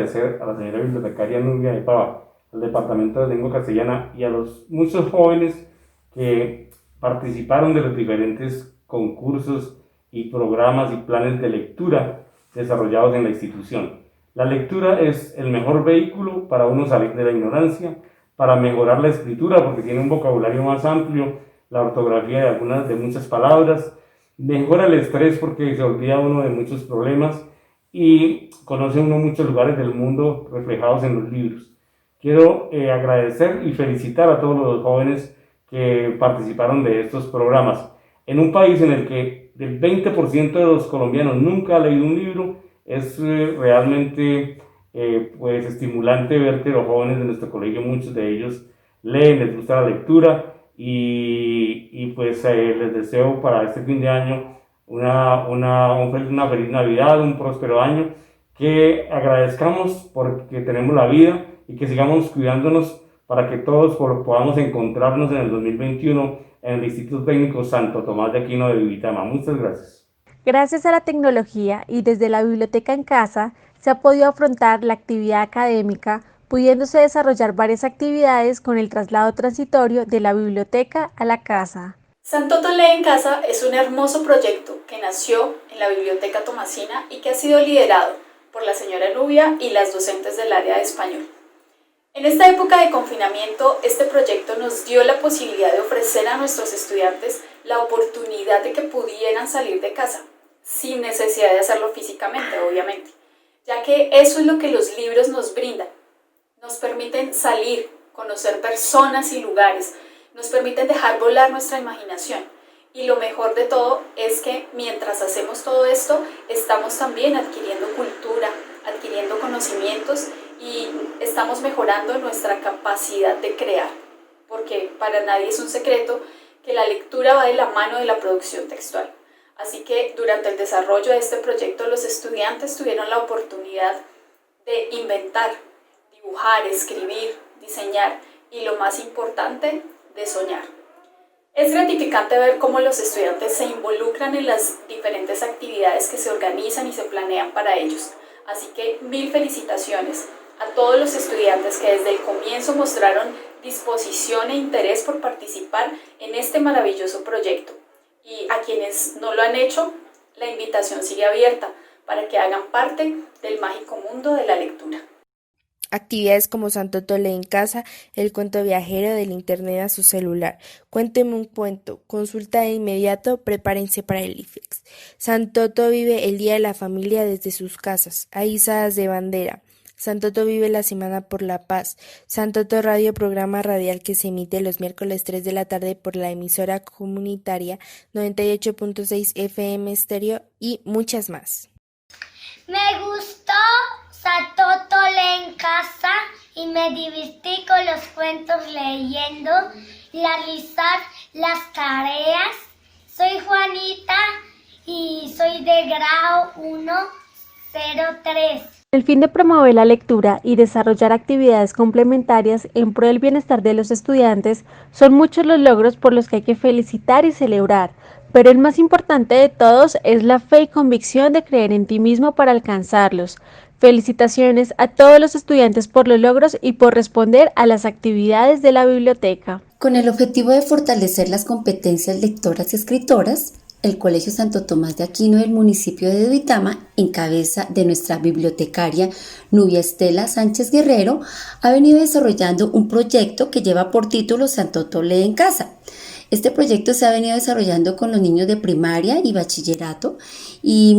agradecer a la señora bibliotecaria Nubia de Pava, al Departamento de Lengua Castellana y a los muchos jóvenes que participaron de los diferentes concursos y programas y planes de lectura desarrollados en la institución. La lectura es el mejor vehículo para uno salir de la ignorancia, para mejorar la escritura porque tiene un vocabulario más amplio, la ortografía de muchas palabras, mejora el estrés porque se olvida uno de muchos problemas y conoce uno muchos lugares del mundo reflejados en los libros. Quiero agradecer y felicitar a todos los jóvenes que participaron de estos programas. En un país en el que el 20% de los colombianos nunca ha leído un libro, es realmente pues estimulante ver que los jóvenes de nuestro colegio, muchos de ellos leen, les gusta la lectura y pues les deseo para este fin de año una feliz Navidad, un próspero año, que agradezcamos porque tenemos la vida y que sigamos cuidándonos para que todos podamos encontrarnos en el 2021 en el Instituto Técnico Santo Tomás de Aquino de Vivittama. Muchas gracias. Gracias a la tecnología y desde la biblioteca en casa se ha podido afrontar la actividad académica, pudiéndose desarrollar varias actividades con el traslado transitorio de la biblioteca a la casa. Santoto Lee en Casa es un hermoso proyecto que nació en la Biblioteca Tomasina y que ha sido liderado por la señora Nubia y las docentes del área de español. En esta época de confinamiento, este proyecto nos dio la posibilidad de ofrecer a nuestros estudiantes la oportunidad de que pudieran salir de casa, sin necesidad de hacerlo físicamente, obviamente, ya que eso es lo que los libros nos brindan. Nos permiten salir, conocer personas y lugares, nos permiten dejar volar nuestra imaginación. Y lo mejor de todo es que mientras hacemos todo esto, estamos también adquiriendo cultura, adquiriendo conocimientos y estamos mejorando nuestra capacidad de crear, porque para nadie es un secreto que la lectura va de la mano de la producción textual. Así que durante el desarrollo de este proyecto los estudiantes tuvieron la oportunidad de inventar, dibujar, escribir, diseñar y lo más importante, de soñar. Es gratificante ver cómo los estudiantes se involucran en las diferentes actividades que se organizan y se planean para ellos. Así que mil felicitaciones a todos los estudiantes que desde el comienzo mostraron disposición e interés por participar en este maravilloso proyecto. Y a quienes no lo han hecho, la invitación sigue abierta para que hagan parte del mágico mundo de la lectura. Actividades como Santoto Lee en Casa, el cuento viajero del internet a su celular, Cuénteme un cuento, consulta de inmediato, prepárense para el IFEX. Santoto vive el Día de la Familia desde sus casas, hay izadas de bandera. Santoto vive la Semana por la Paz. Santoto Radio, programa radial que se emite los miércoles 3 de la tarde por la emisora comunitaria 98.6 FM Estéreo y muchas más. Me gustó Santoto Lee en Casa y me divertí con los cuentos leyendo y realizar las tareas. Soy Juanita y soy de grado 103. El fin de promover la lectura y desarrollar actividades complementarias en pro del bienestar de los estudiantes son muchos los logros por los que hay que felicitar y celebrar, pero el más importante de todos es la fe y convicción de creer en ti mismo para alcanzarlos. Felicitaciones a todos los estudiantes por los logros y por responder a las actividades de la biblioteca. Con el objetivo de fortalecer las competencias lectoras y escritoras, el Colegio Santo Tomás de Aquino del municipio de Vivittama, en cabeza de nuestra bibliotecaria Nubia Estela Sánchez Guerrero, ha venido desarrollando un proyecto que lleva por título Santoto Lee en Casa. Este proyecto se ha venido desarrollando con los niños de primaria y bachillerato y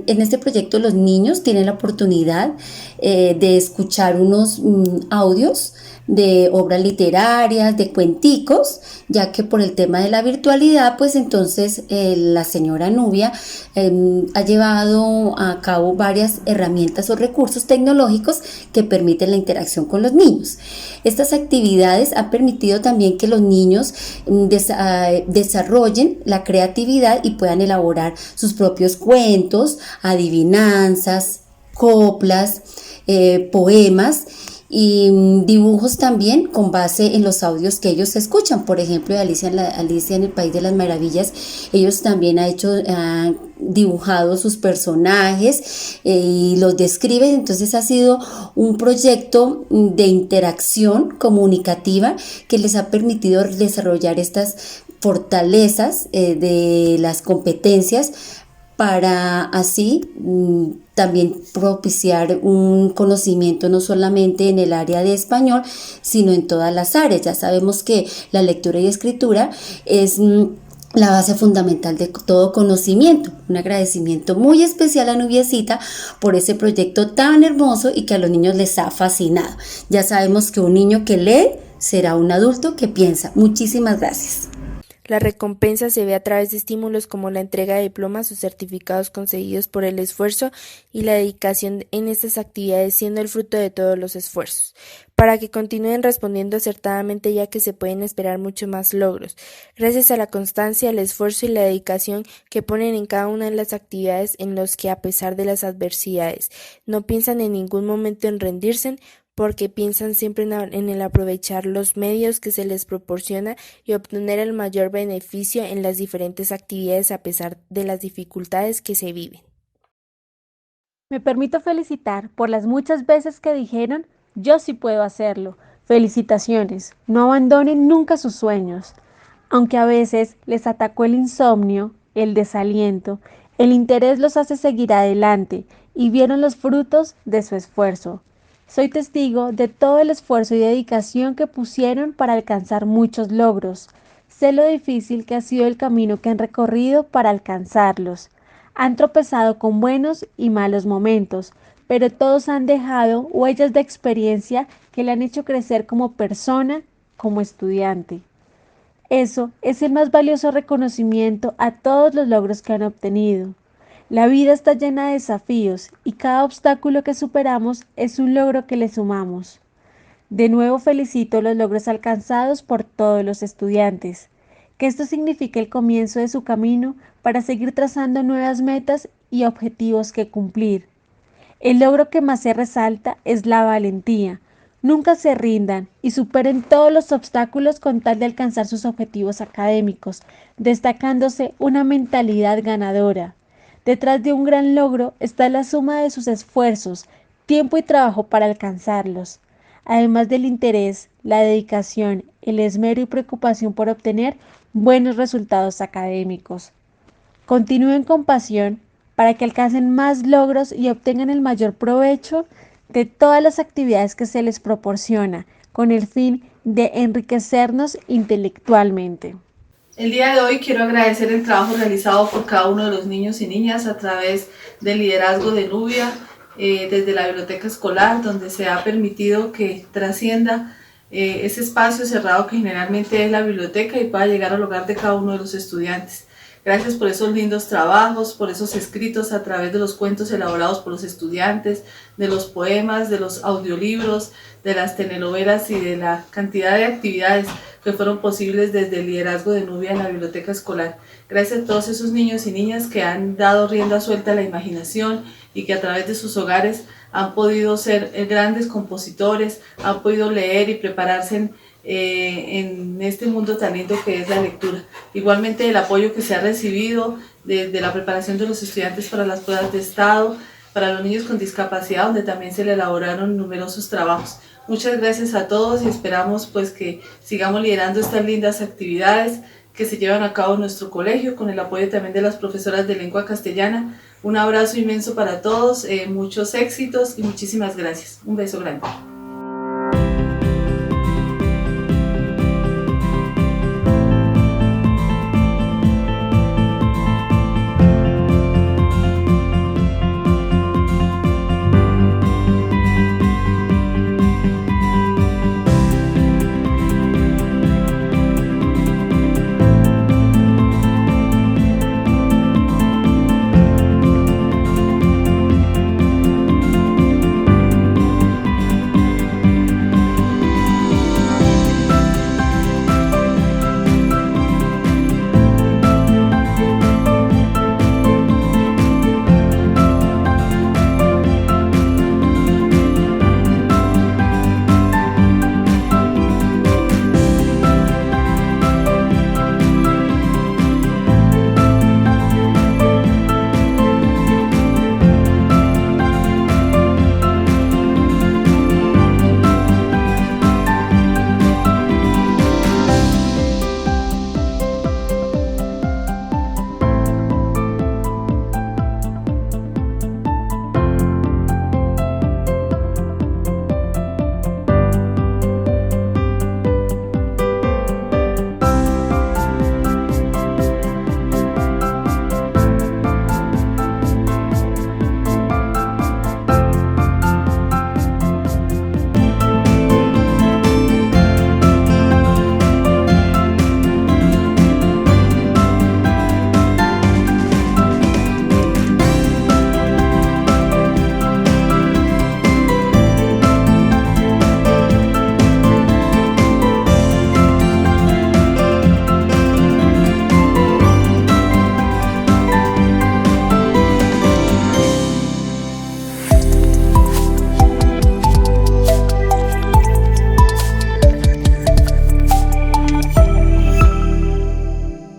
en este proyecto los niños tienen la oportunidad de escuchar unos audios de obras literarias, de cuenticos, ya que por el tema de la virtualidad, pues entonces la señora Nubia ha llevado a cabo varias herramientas o recursos tecnológicos que permiten la interacción con los niños. Estas actividades han permitido también que los niños desarrollen la creatividad y puedan elaborar sus propios cuentos, adivinanzas, coplas, poemas. y dibujos también con base en los audios que ellos escuchan. Por ejemplo, Alicia en el País de las Maravillas, ellos también han dibujado sus personajes y los describen. Entonces ha sido un proyecto de interacción comunicativa que les ha permitido desarrollar estas fortalezas de las competencias para así también propiciar un conocimiento no solamente en el área de español, sino en todas las áreas. Ya sabemos que la lectura y escritura es la base fundamental de todo conocimiento. Un agradecimiento muy especial a Nubiecita por ese proyecto tan hermoso y que a los niños les ha fascinado. Ya sabemos que un niño que lee será un adulto que piensa. Muchísimas gracias. La recompensa se ve a través de estímulos como la entrega de diplomas o certificados conseguidos por el esfuerzo y la dedicación en estas actividades, siendo el fruto de todos los esfuerzos, para que continúen respondiendo acertadamente, ya que se pueden esperar mucho más logros, gracias a la constancia, el esfuerzo y la dedicación que ponen en cada una de las actividades, en los que, a pesar de las adversidades, no piensan en ningún momento en rendirse, porque piensan siempre en el aprovechar los medios que se les proporciona y obtener el mayor beneficio en las diferentes actividades a pesar de las dificultades que se viven. Me permito felicitar por las muchas veces que dijeron, yo sí puedo hacerlo. Felicitaciones, no abandonen nunca sus sueños. Aunque a veces les atacó el insomnio, el desaliento, el interés los hace seguir adelante y vieron los frutos de su esfuerzo. Soy testigo de todo el esfuerzo y dedicación que pusieron para alcanzar muchos logros. Sé lo difícil que ha sido el camino que han recorrido para alcanzarlos. Han tropezado con buenos y malos momentos, pero todos han dejado huellas de experiencia que le han hecho crecer como persona, como estudiante. Eso es el más valioso reconocimiento a todos los logros que han obtenido. La vida está llena de desafíos y cada obstáculo que superamos es un logro que le sumamos. De nuevo felicito los logros alcanzados por todos los estudiantes. Que esto signifique el comienzo de su camino para seguir trazando nuevas metas y objetivos que cumplir. El logro que más se resalta es la valentía. Nunca se rindan y superen todos los obstáculos con tal de alcanzar sus objetivos académicos, destacándose una mentalidad ganadora. Detrás de un gran logro está la suma de sus esfuerzos, tiempo y trabajo para alcanzarlos. Además del interés, la dedicación, el esmero y preocupación por obtener buenos resultados académicos. Continúen con pasión para que alcancen más logros y obtengan el mayor provecho de todas las actividades que se les proporciona, con el fin de enriquecernos intelectualmente. El día de hoy quiero agradecer el trabajo realizado por cada uno de los niños y niñas a través del liderazgo de Nubia, desde la biblioteca escolar, donde se ha permitido que trascienda ese espacio cerrado que generalmente es la biblioteca y pueda llegar al hogar de cada uno de los estudiantes. Gracias por esos lindos trabajos, por esos escritos a través de los cuentos elaborados por los estudiantes, de los poemas, de los audiolibros, de las telenovelas y de la cantidad de actividades que fueron posibles desde el liderazgo de Nubia en la biblioteca escolar. Gracias a todos esos niños y niñas que han dado rienda suelta a la imaginación y que a través de sus hogares han podido ser grandes compositores, han podido leer y prepararse en este mundo tan lindo que es la lectura. Igualmente el apoyo que se ha recibido desde la preparación de los estudiantes para las pruebas de estado, para los niños con discapacidad, donde también se le elaboraron numerosos trabajos. Muchas gracias a todos y esperamos pues que sigamos liderando estas lindas actividades que se llevan a cabo en nuestro colegio con el apoyo también de las profesoras de lengua castellana. Un abrazo inmenso para todos, muchos éxitos y muchísimas gracias. Un beso grande.